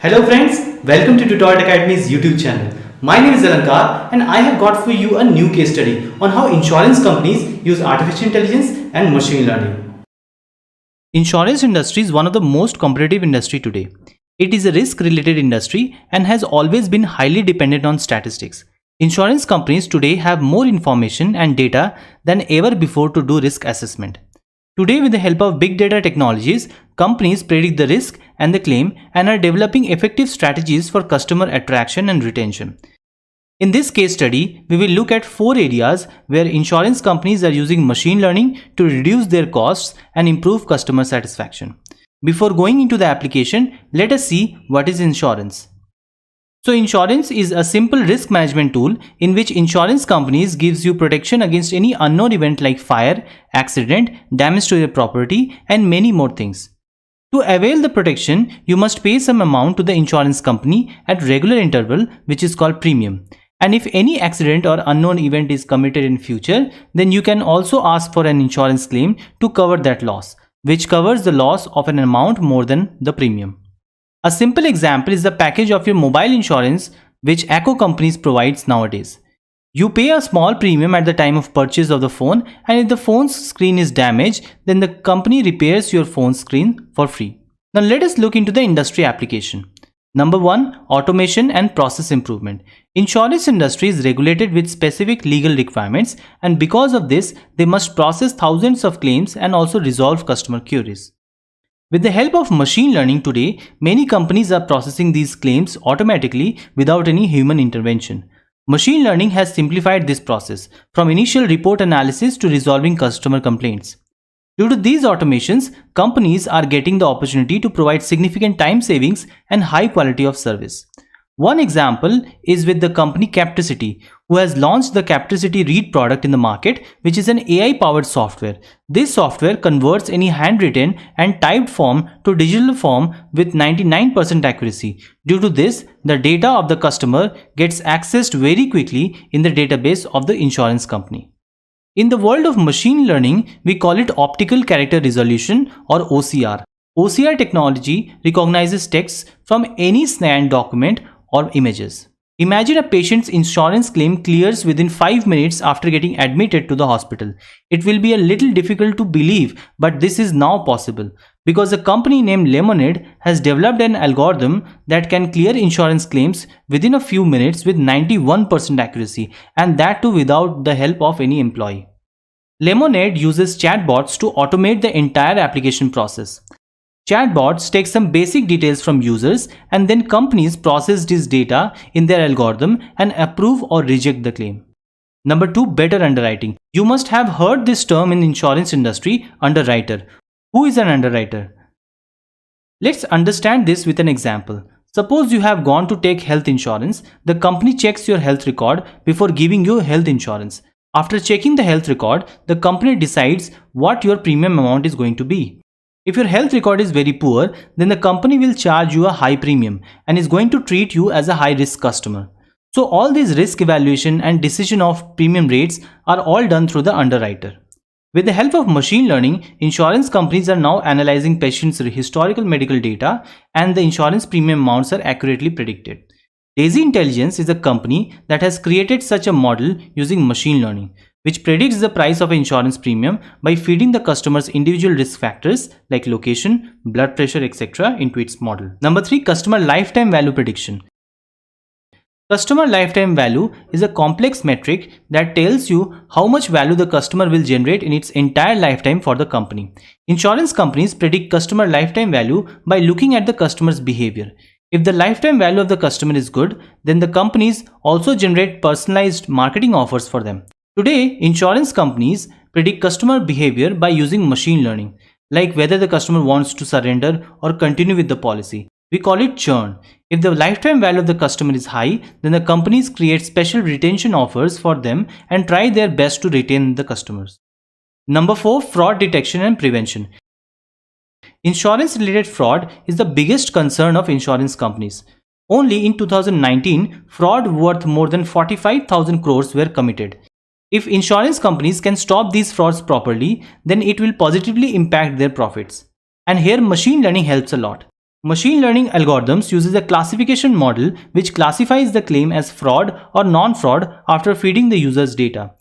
Hello friends, welcome to Tutort Academy's YouTube channel. My name is Alankar and I have got for you a new case study on how insurance companies use artificial intelligence and machine learning. Insurance industry is one of the most competitive industry today. It is a risk-related industry and has always been highly dependent on statistics. Insurance companies today have more information and data than ever before to do risk assessment. Today, with the help of big data technologies, companies predict the risk and the claim and are developing effective strategies for customer attraction and retention. In this case study, we will look at 4 areas where insurance companies are using machine learning to reduce their costs and improve customer satisfaction. Before going into the application, let us see what is insurance. So insurance is a simple risk management tool in which insurance companies gives you protection against any unknown event like fire, accident, damage to your property and many more things. To avail the protection, you must pay some amount to the insurance company at regular interval, which is called premium. And if any accident or unknown event is committed in future, then you can also ask for an insurance claim to cover that loss, which covers the loss of an amount more than the premium. A simple example is the package of your mobile insurance which Acco companies provides nowadays. You pay a small premium at the time of purchase of the phone, and if the phone's screen is damaged, then the company repairs your phone screen for free. Now let us look into the industry application. Number 1. Automation and process improvement. Insurance industry is regulated with specific legal requirements, and because of this, they must process thousands of claims and also resolve customer queries. With the help of machine learning today, many companies are processing these claims automatically without any human intervention. Machine learning has simplified this process, from initial report analysis to resolving customer complaints. Due to these automations, companies are getting the opportunity to provide significant time savings and high quality of service. One example is with the company Captricity, who has launched the Captricity Read product in the market, which is an AI-powered software. This software converts any handwritten and typed form to digital form with 99% accuracy. Due to this, the data of the customer gets accessed very quickly in the database of the insurance company. In the world of machine learning, we call it optical character resolution or OCR. OCR technology recognizes text from any scanned document or images. Imagine a patient's insurance claim clears within 5 minutes after getting admitted to the hospital. It will be a little difficult to believe, but this is now possible because a company named Lemonade has developed an algorithm that can clear insurance claims within a few minutes with 91% accuracy, and that too without the help of any employee. Lemonade uses chatbots to automate the entire application process. Chatbots take some basic details from users, and then companies process this data in their algorithm and approve or reject the claim. Number 2. Better underwriting. You must have heard this term in the insurance industry, underwriter. Who is an underwriter? Let's understand this with an example. Suppose you have gone to take health insurance. The company checks your health record before giving you health insurance. After checking the health record, the company decides what your premium amount is going to be. If your health record is very poor, then the company will charge you a high premium and is going to treat you as a high-risk customer. So all these risk evaluation and decision of premium rates are all done through the underwriter. With the help of machine learning, insurance companies are now analyzing patients' historical medical data, and the insurance premium amounts are accurately predicted. Daisy Intelligence is a company that has created such a model using machine learning, which predicts the price of an insurance premium by feeding the customer's individual risk factors like location, blood pressure, etc. into its model. Number 3. Customer lifetime value prediction. Customer lifetime value is a complex metric that tells you how much value the customer will generate in its entire lifetime for the company. Insurance companies predict customer lifetime value by looking at the customer's behavior. If the lifetime value of the customer is good, then the companies also generate personalized marketing offers for them. Today, insurance companies predict customer behavior by using machine learning, like whether the customer wants to surrender or continue with the policy. We call it churn. If the lifetime value of the customer is high, then the companies create special retention offers for them and try their best to retain the customers. Number 4. Fraud detection and prevention. Insurance-related fraud is the biggest concern of insurance companies. Only in 2019, fraud worth more than 45,000 crores were committed. If insurance companies can stop these frauds properly, then it will positively impact their profits. And here machine learning helps a lot. Machine learning algorithms uses a classification model which classifies the claim as fraud or non-fraud after feeding the user's data.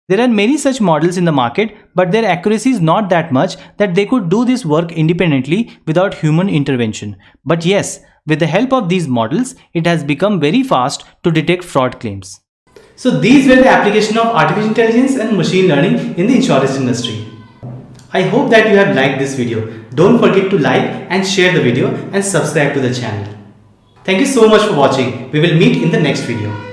There are many such models in the market, but their accuracy is not that much that they could do this work independently without human intervention. But yes, with the help of these models, it has become very fast to detect fraud claims. So these were the application of artificial intelligence and machine learning in the insurance industry. I hope that you have liked this video. Don't forget to like and share the video and subscribe to the channel. Thank you so much for watching. We will meet in the next video.